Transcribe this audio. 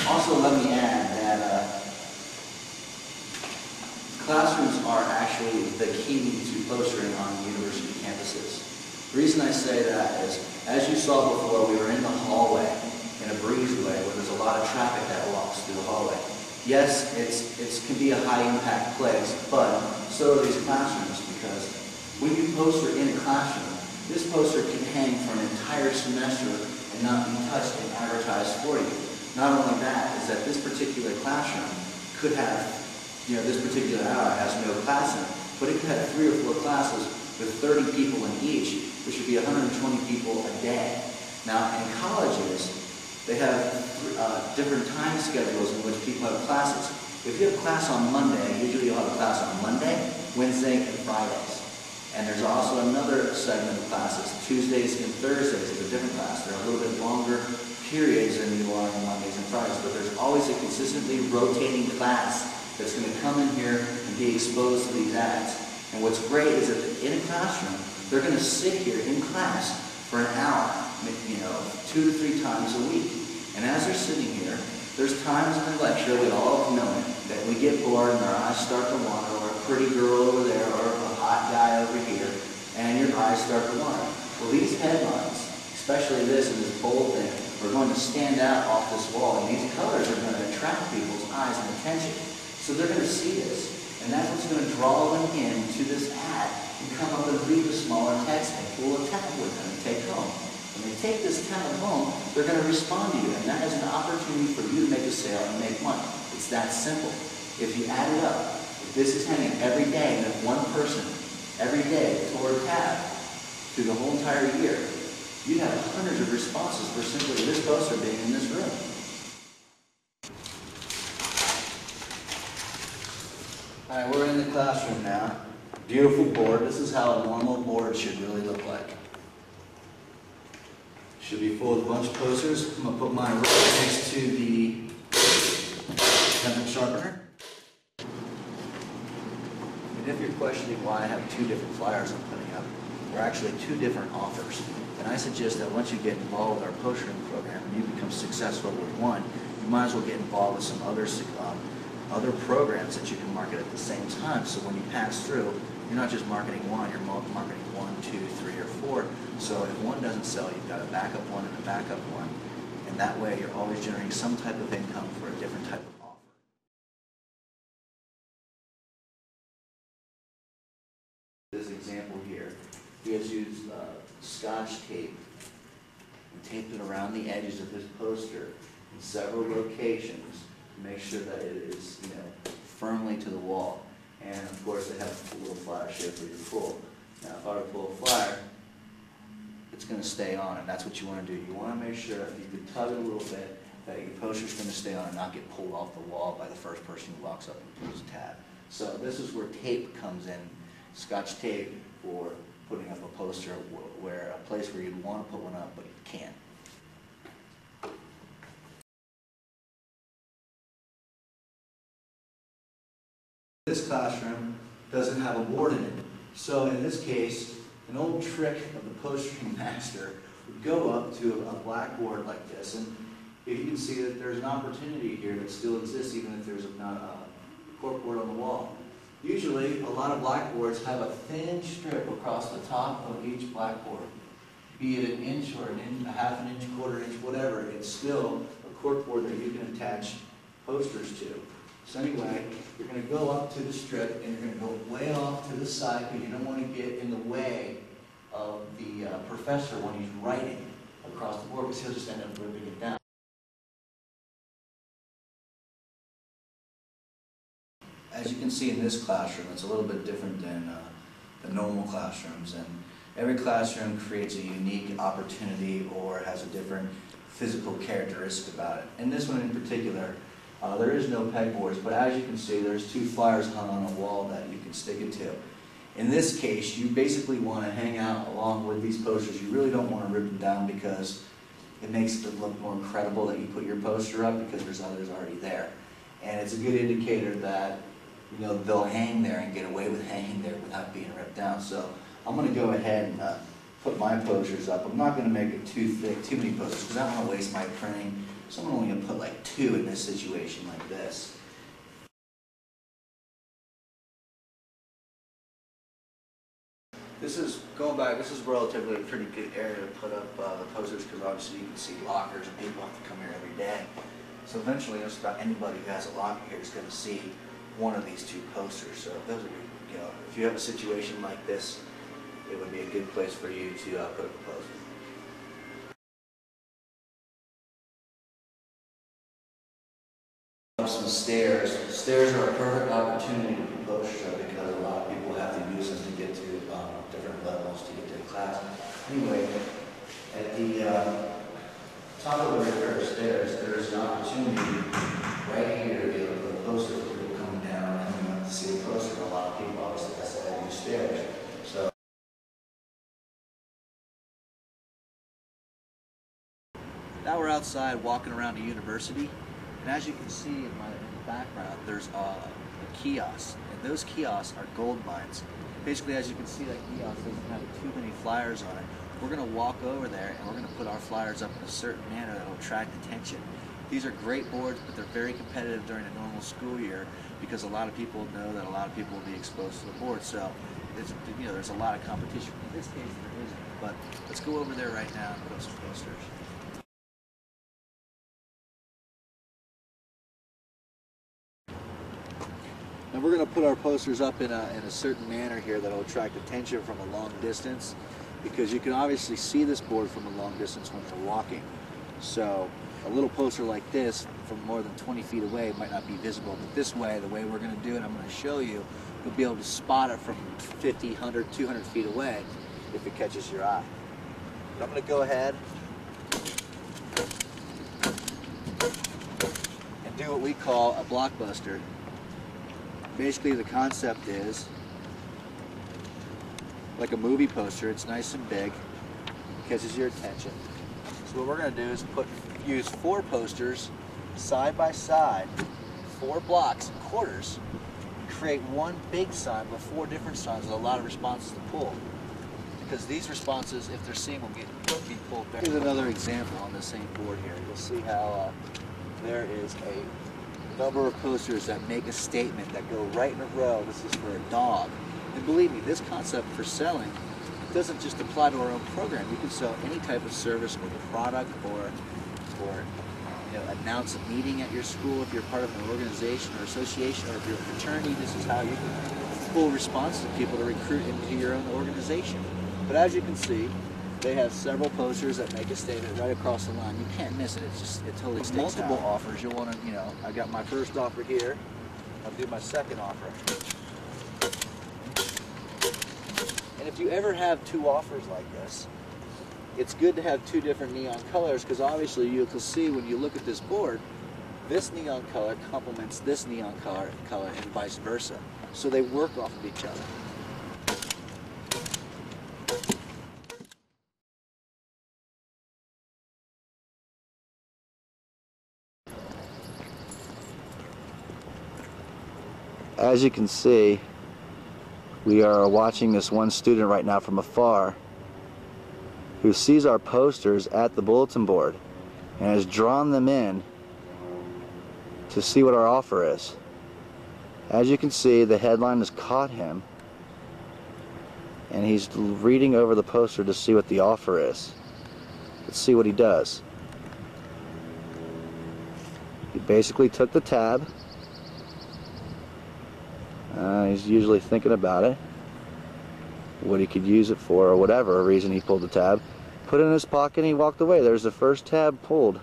Also, let me add that classrooms are actually the key to postering on university campuses. The reason I say that is, as you saw before, we were in the hallway, in a breezeway, where there's a lot of traffic that walks through the hallway. Yes, it can be a high-impact place, but so are these classrooms, because when you poster in a classroom, this poster can hang for an entire semester and not be touched and advertised for you. Not only that, is that this particular classroom could have, this particular hour has no class in it, but it could have 3 or 4 classes with 30 people in each, which would be 120 people a day. Now, in colleges, they have different time schedules in which people have classes. If you have class on Monday, usually you'll have a class on Monday, Wednesday, and Fridays. And there's also another segment of classes, Tuesdays and Thursdays is a different class. They're a little bit longer periods than you are on Mondays and Fridays, but there's always a consistently rotating class that's going to come in here and be exposed to these ads. And what's great is that in a classroom, they're going to sit here in class for an hour, 2 to 3 times a week. And as they're sitting here, there's times in the lecture, we all know it, that we get bored and our eyes start to wander, or a pretty girl over there, or a hot guy over here, and your eyes start to wander. Well, these headlines, especially this and this bold thing, are going to stand out off this wall, and these colors are going to attract people's eyes and attention. So they're going to see this, and that's what's going to draw them into this ad and come up and read the smaller text and pull a tab with them and take home. When they take this tab home, they're going to respond to you, and that is an opportunity for you to make a sale and make money. It's that simple. If you add it up, if this is hanging every day, and if one person every day tore a tab through the whole entire year, you'd have hundreds of responses for simply this poster being in this room. All right, we're in the classroom now. Beautiful board. This is how a normal board should really look like. Should be full of a bunch of posters. I'm going to put mine right next to the pencil sharpener. And if you're questioning why I have 2 different flyers I'm putting up, they're actually 2 different offers. And I suggest that once you get involved with our postering program and you become successful with one, you might as well get involved with some other programs that you can market at the same time. So when you pass through, you're not just marketing one, you're marketing 1, 2, 3, or 4. So if one doesn't sell, you've got a backup one and a backup one. And that way you're always generating some type of income for a different type of offer. This example here, we has used Scotch tape and taped it around the edges of this poster in several locations to make sure that it is, firmly to the wall. And of course, they have a little flyer here for you to pull. Now, if I were to pull a flyer, it's going to stay on, and that's what you want to do. You want to make sure that you can tug it a little bit, that your poster's going to stay on and not get pulled off the wall by the first person who walks up and pulls a tab. So this is where tape comes in, Scotch tape for putting up a poster where a place where you'd want to put one up, but you can't. This classroom doesn't have a board in it. So in this case, an old trick of the postering master would go up to a blackboard like this, and if you can see that there's an opportunity here that still exists even if there's not a corkboard on the wall. Usually, a lot of blackboards have a thin strip across the top of each blackboard. Be it an inch or a half an inch, quarter inch, whatever, it's still a corkboard that you can attach posters to. So anyway, you're going to go up to the strip and you're going to go way off to the side because you don't want to get in the way of the professor when he's writing across the board because he'll just end up ripping it down. As you can see in this classroom, it's a little bit different than the normal classrooms, and every classroom creates a unique opportunity or has a different physical characteristic about it. In this one in particular, there is no pegboards, but as you can see, there's 2 flyers hung on a wall that you can stick it to. In this case, you basically want to hang out along with these posters. You really don't want to rip them down because it makes it look more credible that you put your poster up because there's others already there. And it's a good indicator that they'll hang there and get away with hanging there without being ripped down. So I'm going to go ahead and put my posters up. I'm not going to make it too thick, too many posters, because I don't want to waste my printing someone only gonna put like 2 in this situation like this. This is, going back, this is relatively a pretty good area to put up the posters, because obviously you can see lockers and people have to come here every day. So eventually just about anybody who has a locker here is going to see one of these 2 posters. So those are, you know, if you have a situation like this, it would be a good place for you to put up a poster. Some stairs. Stairs are a perfect opportunity to put posters up because a lot of people have to use them to get to different levels to get to class. Anyway, at the top of the repair stairs, there's an opportunity right here to be able to put a poster for people coming down and coming up to see the poster. A lot of people obviously have to use stairs. So now we're outside walking around the university. And as you can see in the background, there's a kiosk, and those kiosks are gold mines. Basically, as you can see, that kiosk doesn't have too many flyers on it. We're going to walk over there, and we're going to put our flyers up in a certain manner that will attract attention. These are great boards, but they're very competitive during a normal school year because a lot of people know that a lot of people will be exposed to the board. So, there's a lot of competition. In this case, there isn't. But let's go over there right now and put up some posters. And we're going to put our posters up in a certain manner here that will attract attention from a long distance, because you can obviously see this board from a long distance when you're walking. So a little poster like this from more than 20 feet away might not be visible, but this way, the way we're going to do it, I'm going to show you, you'll be able to spot it from 50, 100, 200 feet away if it catches your eye. But I'm going to go ahead and do what we call a blockbuster. Basically, the concept is like a movie poster. It's nice and big, catches your attention. So what we're going to do is use 4 posters side by side, 4 blocks and quarters, and create one big sign with 4 different signs with a lot of responses to pull. Because these responses, if they're seen, will be pulled back. Here's another example on the same board here. You'll see how there is a number of posters that make a statement that go right in a row. This is for a dog. And believe me, this concept for selling doesn't just apply to our own program. You can sell any type of service or product, or announce a meeting at your school if you're part of an organization or association, or if you're a fraternity. This is how you can pull response to people to recruit into your own organization. But as you can see, they have several posters that make a statement right across the line. You can't miss it. It totally sticks out. Multiple offers. You'll want to, I got my first offer here. I'll do my second offer. And if you ever have 2 offers like this, it's good to have 2 different neon colors, because obviously you can see when you look at this board, this neon color complements this neon color and vice versa. So they work off of each other. As you can see, we are watching this one student right now from afar who sees our posters at the bulletin board and has drawn them in to see what our offer is. As you can see, the headline has caught him, and he's reading over the poster to see what the offer is. Let's see what he does. He basically took the tab. He's usually thinking about it, what he could use it for, or whatever reason he pulled the tab. Put it in his pocket and he walked away. There's the first tab pulled.